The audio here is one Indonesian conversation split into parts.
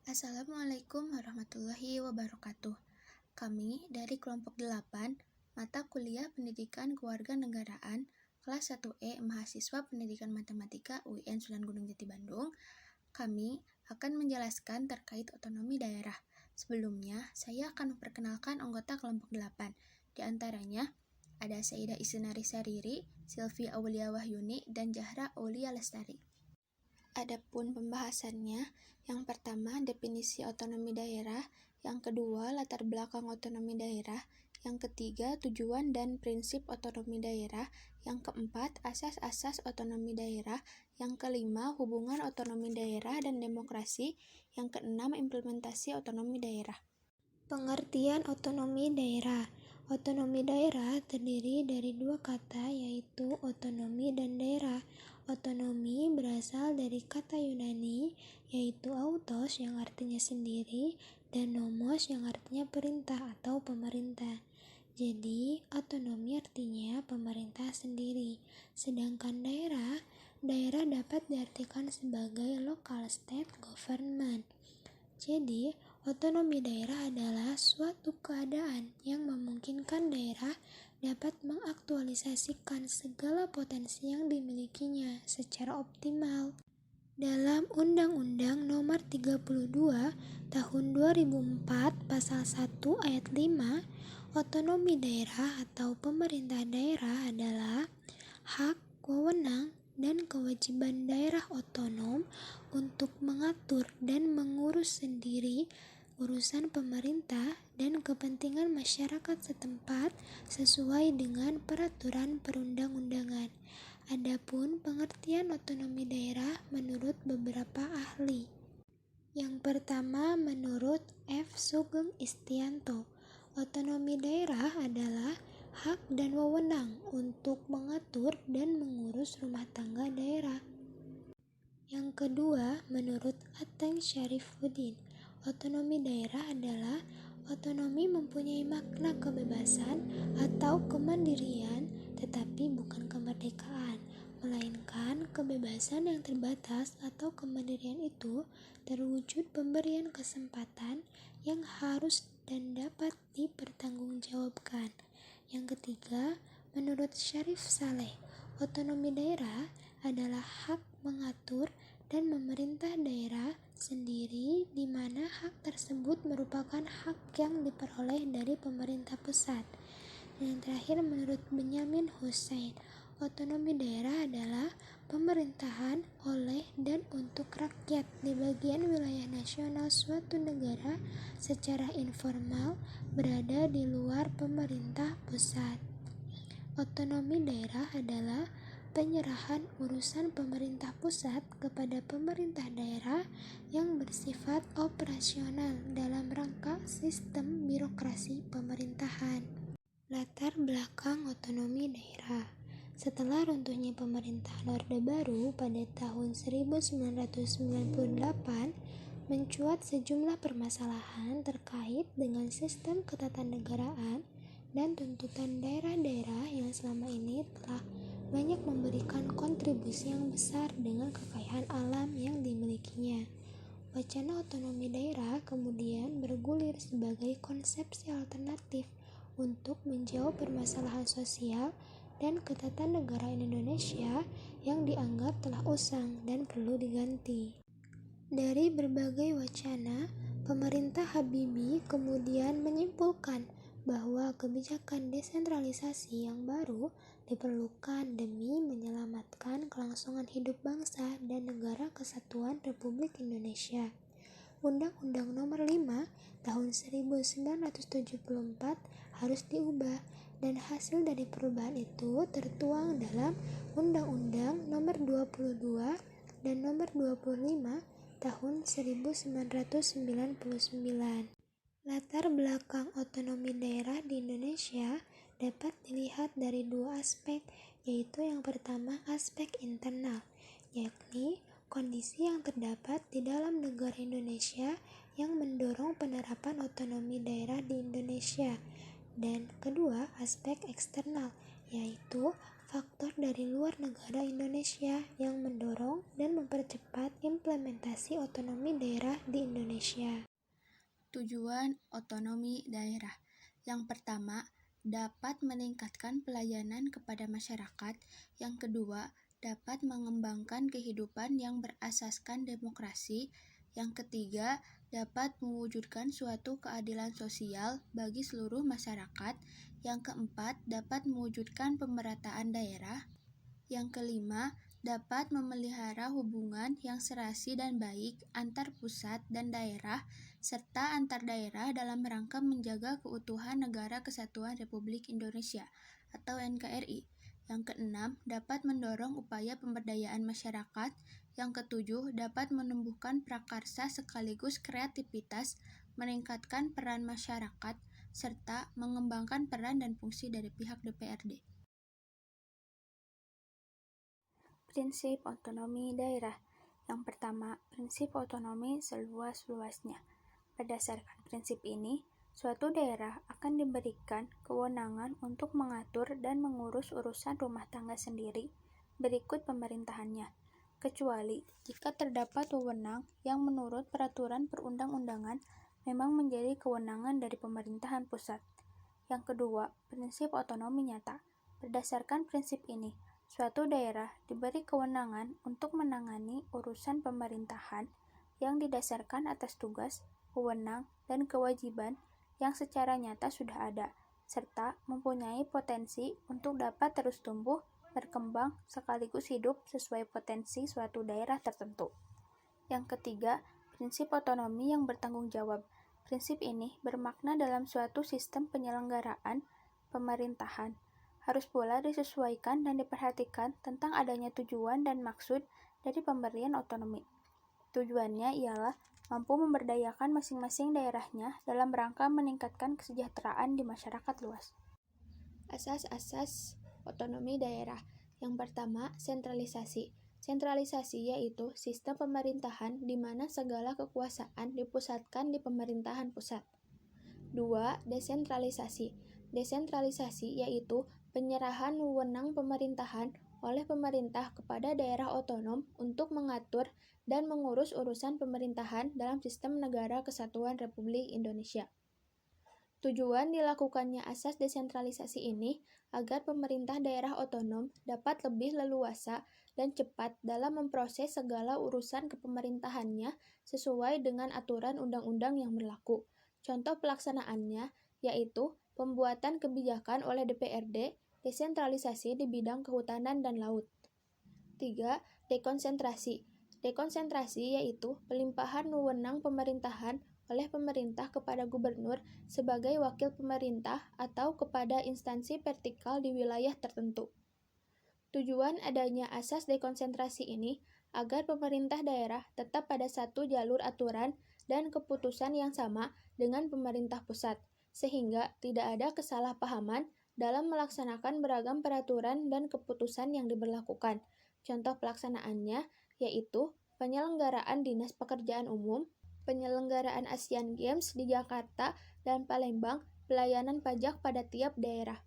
Assalamualaikum warahmatullahi wabarakatuh. Kami dari kelompok 8, mata kuliah Pendidikan Kewarganegaraan, kelas 1E Mahasiswa Pendidikan Matematika UIN Sunan Gunung Jati Bandung. Kami akan menjelaskan terkait otonomi daerah. Sebelumnya, saya akan memperkenalkan anggota kelompok 8. Di antaranya, ada Saidah Isenari Sariri, Sylvia Aulia Wahyuni, dan Zahra Aulia Lestari. Adapun pembahasannya, yang pertama definisi otonomi daerah, yang kedua latar belakang otonomi daerah, yang ketiga tujuan dan prinsip otonomi daerah, yang keempat asas-asas otonomi daerah, yang kelima hubungan otonomi daerah dan demokrasi, yang keenam implementasi otonomi daerah. Pengertian otonomi daerah. Otonomi daerah terdiri dari dua kata, yaitu otonomi dan daerah. Otonomi berasal dari kata Yunani, yaitu autos yang artinya sendiri, dan nomos yang artinya perintah atau pemerintah. Jadi, otonomi artinya pemerintah sendiri. Sedangkan daerah dapat diartikan sebagai local state government. Jadi, otonomi daerah adalah suatu keadaan yang memungkinkan daerah dapat mengaktualisasikan segala potensi yang dimilikinya secara optimal. Dalam Undang-Undang Nomor 32 Tahun 2004 Pasal 1 Ayat 5, otonomi daerah atau pemerintah daerah adalah hak, wewenang, dan kewajiban daerah otonom untuk mengatur dan mengurus sendiri urusan pemerintah dan kepentingan masyarakat setempat sesuai dengan peraturan perundang-undangan. Adapun pengertian otonomi daerah menurut beberapa ahli. Yang pertama, menurut F. Sugeng Istianto, otonomi daerah adalah hak dan wewenang untuk mengatur dan mengurus rumah tangga daerah. Yang kedua, menurut Ateng Syarifuddin, otonomi daerah adalah otonomi mempunyai makna kebebasan atau kemandirian, tetapi bukan kemerdekaan, melainkan kebebasan yang terbatas atau kemandirian itu terwujud pemberian kesempatan yang harus dan dapat dipertanggungjawabkan. Yang ketiga, menurut Syarif Saleh, otonomi daerah adalah hak mengatur dan memerintah daerah sendiri di mana hak tersebut merupakan hak yang diperoleh dari pemerintah pusat. Dan yang terakhir, menurut Benyamin Hussein, otonomi daerah adalah pemerintahan oleh dan untuk rakyat di bagian wilayah nasional suatu negara secara informal berada di luar pemerintah pusat. Otonomi daerah adalah penyerahan urusan pemerintah pusat kepada pemerintah daerah yang bersifat operasional dalam rangka sistem birokrasi pemerintahan. Latar belakang otonomi daerah. Setelah runtuhnya pemerintahan Orde Baru pada tahun 1998, mencuat sejumlah permasalahan terkait dengan sistem ketatanegaraan dan tuntutan daerah-daerah yang selama ini telah banyak memberikan kontribusi yang besar dengan kekayaan alam yang dimilikinya. Wacana otonomi daerah kemudian bergulir sebagai konsepsi alternatif untuk menjawab permasalahan sosial dan ketatanegaraan Indonesia yang dianggap telah usang dan perlu diganti. Dari berbagai wacana, pemerintah Habibie kemudian menyimpulkan bahwa kebijakan desentralisasi yang baru diperlukan demi menyelamatkan kelangsungan hidup bangsa dan negara kesatuan Republik Indonesia. Undang-Undang Nomor 5 Tahun 1974 harus diubah, dan hasil dari perubahan itu tertuang dalam Undang-Undang Nomor 22 dan Nomor 25 Tahun 1999. Latar belakang otonomi daerah di Indonesia dapat dilihat dari dua aspek, yaitu yang pertama aspek internal, yakni kondisi yang terdapat di dalam negara Indonesia yang mendorong penerapan otonomi daerah di Indonesia. Dan kedua, aspek eksternal, yaitu Faktor dari luar negara Indonesia yang mendorong dan mempercepat implementasi otonomi daerah di Indonesia. Tujuan otonomi daerah. Yang pertama, dapat meningkatkan pelayanan kepada masyarakat. Yang kedua, dapat mengembangkan kehidupan yang berasaskan demokrasi. Yang ketiga, dapat mewujudkan suatu keadilan sosial bagi seluruh masyarakat. Yang keempat, dapat mewujudkan pemerataan daerah. Yang kelima, dapat memelihara hubungan yang serasi dan baik antar pusat dan daerah, serta antar daerah dalam rangka menjaga keutuhan Negara Kesatuan Republik Indonesia atau NKRI. Yang keenam, dapat mendorong upaya pemberdayaan masyarakat. Yang ketujuh, dapat menumbuhkan prakarsa sekaligus kreativitas, meningkatkan peran masyarakat, serta mengembangkan peran dan fungsi dari pihak DPRD. Prinsip otonomi daerah. Yang pertama, prinsip otonomi seluas-luasnya. Berdasarkan prinsip ini, suatu daerah akan diberikan kewenangan untuk mengatur dan mengurus urusan rumah tangga sendiri berikut pemerintahannya, kecuali jika terdapat wewenang yang menurut peraturan perundang-undangan memang menjadi kewenangan dari pemerintahan pusat. Yang kedua, prinsip otonomi nyata. Berdasarkan prinsip ini, suatu daerah diberi kewenangan untuk menangani urusan pemerintahan yang didasarkan atas tugas, wewenang, dan kewajiban yang secara nyata sudah ada, serta mempunyai potensi untuk dapat terus tumbuh, berkembang, sekaligus hidup sesuai potensi suatu daerah tertentu. Yang ketiga, prinsip otonomi yang bertanggung jawab. Prinsip ini bermakna dalam suatu sistem penyelenggaraan pemerintahan harus pula disesuaikan dan diperhatikan tentang adanya tujuan dan maksud dari pemberian otonomi. Tujuannya ialah mampu memberdayakan masing-masing daerahnya dalam rangka meningkatkan kesejahteraan di masyarakat luas. Asas-asas otonomi daerah. Yang pertama, sentralisasi. Sentralisasi yaitu sistem pemerintahan di mana segala kekuasaan dipusatkan di pemerintahan pusat. 2. Desentralisasi. Desentralisasi yaitu penyerahan wewenang pemerintahan oleh pemerintah kepada daerah otonom untuk mengatur dan mengurus urusan pemerintahan dalam sistem Negara Kesatuan Republik Indonesia. Tujuan dilakukannya asas desentralisasi ini agar pemerintah daerah otonom dapat lebih leluasa dan cepat dalam memproses segala urusan kepemerintahannya sesuai dengan aturan undang-undang yang berlaku. Contoh pelaksanaannya yaitu pembuatan kebijakan oleh DPRD, desentralisasi di bidang kehutanan dan laut. 3. Dekonsentrasi. Dekonsentrasi yaitu pelimpahan wewenang pemerintahan oleh pemerintah kepada gubernur sebagai wakil pemerintah atau kepada instansi vertikal di wilayah tertentu. Tujuan adanya asas dekonsentrasi ini agar pemerintah daerah tetap pada satu jalur aturan dan keputusan yang sama dengan pemerintah pusat, sehingga tidak ada kesalahpahaman dalam melaksanakan beragam peraturan dan keputusan yang diberlakukan. Contoh pelaksanaannya yaitu penyelenggaraan Dinas Pekerjaan Umum, penyelenggaraan Asian Games di Jakarta dan Palembang, pelayanan pajak pada tiap daerah.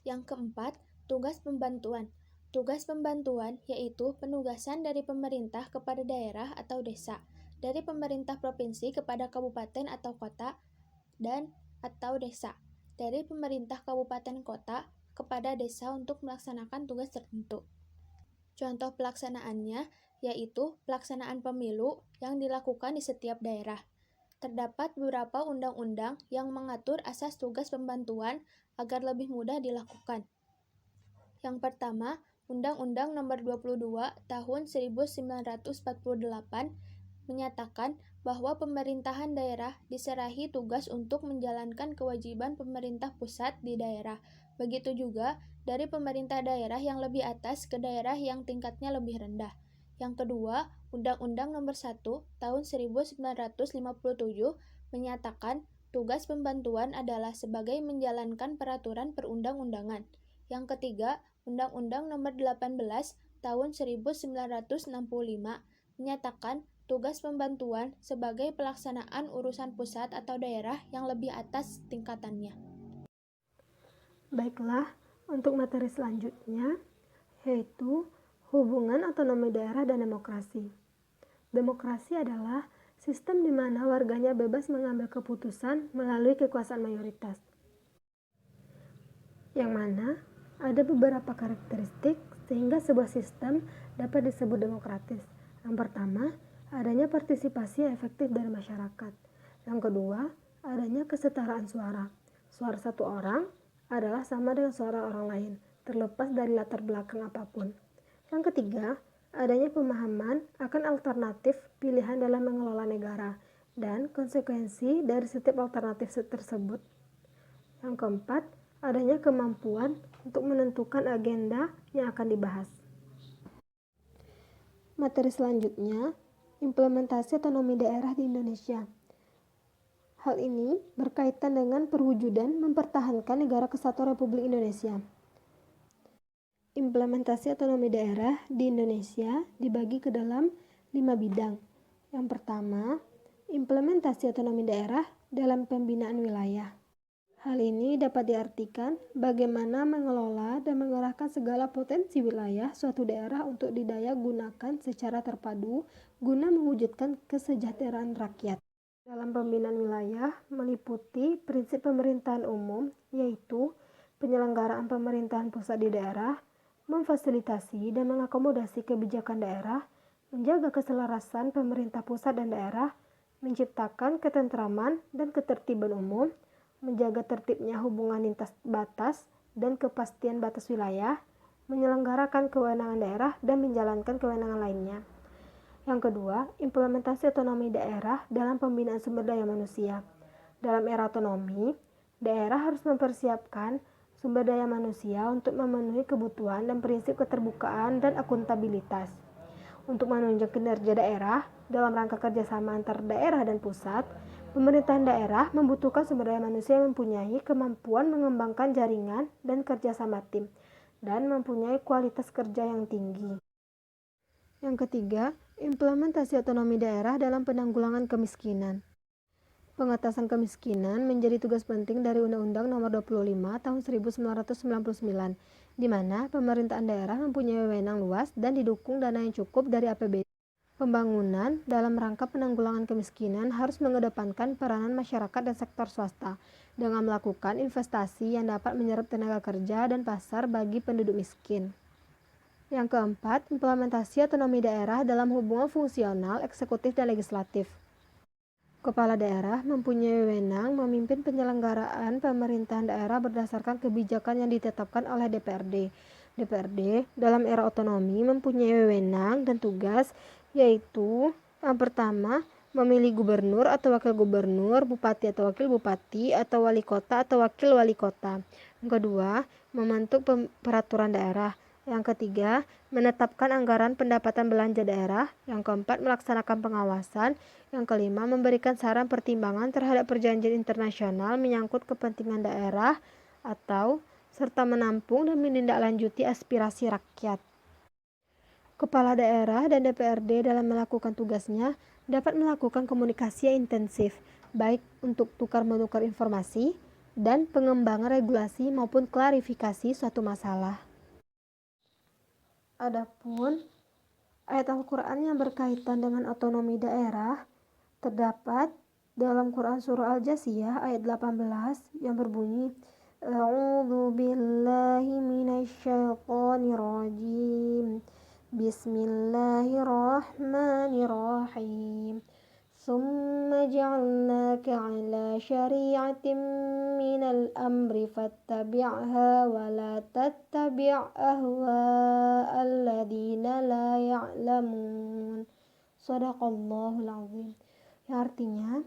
Yang keempat, tugas pembantuan. Tugas pembantuan yaitu penugasan dari pemerintah kepada daerah atau desa, dari pemerintah provinsi kepada kabupaten atau kota, dan atau desa, dari pemerintah kabupaten kota kepada desa untuk melaksanakan tugas tertentu. Contoh pelaksanaannya yaitu pelaksanaan pemilu yang dilakukan di setiap daerah. Terdapat beberapa undang-undang yang mengatur asas tugas pembantuan agar lebih mudah dilakukan. Yang pertama, Undang-Undang Nomor 22 Tahun 1948 menyatakan bahwa pemerintahan daerah diserahi tugas untuk menjalankan kewajiban pemerintah pusat di daerah. Begitu juga dari pemerintah daerah yang lebih atas ke daerah yang tingkatnya lebih rendah. Yang kedua, Undang-Undang Nomor 1 Tahun 1957 menyatakan tugas pembantuan adalah sebagai menjalankan peraturan perundang-undangan. Yang ketiga, Undang-Undang Nomor 18 Tahun 1965 menyatakan tugas pembantuan sebagai pelaksanaan urusan pusat atau daerah yang lebih atas tingkatannya. Baiklah, Untuk materi selanjutnya, yaitu hubungan otonomi daerah dan demokrasi. Demokrasi adalah sistem di mana warganya bebas mengambil keputusan melalui kekuasaan mayoritas, yang mana ada beberapa karakteristik sehingga sebuah sistem dapat disebut demokratis. Yang pertama, adanya partisipasi efektif dari masyarakat. Yang kedua, adanya kesetaraan suara. Suara satu orang adalah sama dengan suara orang lain, terlepas dari latar belakang apapun. Yang ketiga, adanya pemahaman akan alternatif pilihan dalam mengelola negara dan konsekuensi dari setiap alternatif tersebut. Yang keempat, adanya kemampuan untuk menentukan agenda yang akan dibahas. Materi selanjutnya, implementasi otonomi daerah di Indonesia. Hal ini berkaitan dengan perwujudan mempertahankan Negara Kesatuan Republik Indonesia. Implementasi otonomi daerah di Indonesia dibagi ke dalam 5 bidang. Yang pertama, implementasi otonomi daerah dalam pembinaan wilayah. Hal ini dapat diartikan bagaimana mengelola dan mengerahkan segala potensi wilayah suatu daerah untuk didaya gunakan secara terpadu guna mewujudkan kesejahteraan rakyat. Dalam pembinaan wilayah meliputi prinsip pemerintahan umum, yaitu penyelenggaraan pemerintahan pusat di daerah, memfasilitasi dan mengakomodasi kebijakan daerah, menjaga keselarasan pemerintah pusat dan daerah, menciptakan ketentraman dan ketertiban umum, menjaga tertibnya hubungan lintas batas dan kepastian batas wilayah, menyelenggarakan kewenangan daerah dan menjalankan kewenangan lainnya. Yang kedua, implementasi otonomi daerah dalam pembinaan sumber daya manusia. Dalam era otonomi, daerah harus mempersiapkan sumber daya manusia untuk memenuhi kebutuhan dan prinsip keterbukaan dan akuntabilitas. Untuk menunjang kinerja daerah dalam rangka kerjasama antar daerah dan pusat, pemerintahan daerah membutuhkan sumber daya manusia yang mempunyai kemampuan mengembangkan jaringan dan kerjasama tim, dan mempunyai kualitas kerja yang tinggi. Yang ketiga, implementasi otonomi daerah dalam penanggulangan kemiskinan. Pengentasan kemiskinan menjadi tugas penting dari Undang-Undang Nomor 25 Tahun 1999, di mana pemerintahan daerah mempunyai wewenang luas dan didukung dana yang cukup dari APBD. Pembangunan dalam rangka penanggulangan kemiskinan harus mengedepankan peranan masyarakat dan sektor swasta dengan melakukan investasi yang dapat menyerap tenaga kerja dan pasar bagi penduduk miskin. Yang keempat, implementasi otonomi daerah dalam hubungan fungsional, eksekutif, dan legislatif. Kepala daerah mempunyai wewenang memimpin penyelenggaraan pemerintahan daerah berdasarkan kebijakan yang ditetapkan oleh DPRD. DPRD dalam era otonomi mempunyai wewenang dan tugas, yaitu yang pertama, memilih gubernur atau wakil gubernur, bupati atau wakil bupati, atau wali kota atau wakil wali kota. Yang kedua, membentuk peraturan daerah. Yang ketiga, menetapkan anggaran pendapatan belanja daerah. Yang keempat, melaksanakan pengawasan. Yang kelima, memberikan saran pertimbangan terhadap perjanjian internasional menyangkut kepentingan daerah atau serta menampung dan menindaklanjuti aspirasi rakyat. Kepala daerah dan DPRD dalam melakukan tugasnya dapat melakukan komunikasi yang intensif, baik untuk tukar-menukar informasi dan pengembangan regulasi maupun klarifikasi suatu masalah. Adapun ayat Al-Quran yang berkaitan dengan otonomi daerah terdapat dalam Quran Surah Al-Jasiyah ayat 18 yang berbunyi A'udzu billahi minasyaitonir rajim. Bismillahirrahmanirrahim. Summa ja'alnaka 'ala syari'atin minal amri fattabi'ha wa la tattabi' ahwa'al ladzina la ya'lamun. Shadaqallahul azim. Yang artinya,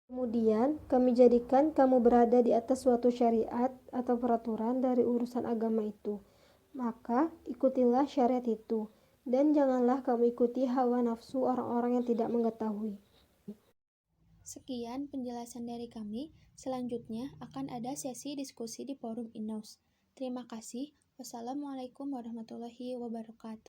kemudian kami jadikan kamu berada di atas suatu syariat atau peraturan dari urusan agama itu. Maka ikutilah syariat itu, dan janganlah kamu ikuti hawa nafsu orang-orang yang tidak mengetahui. Sekian penjelasan dari kami. Selanjutnya akan ada sesi diskusi di forum INAUS. Terima kasih. Wassalamualaikum warahmatullahi wabarakatuh.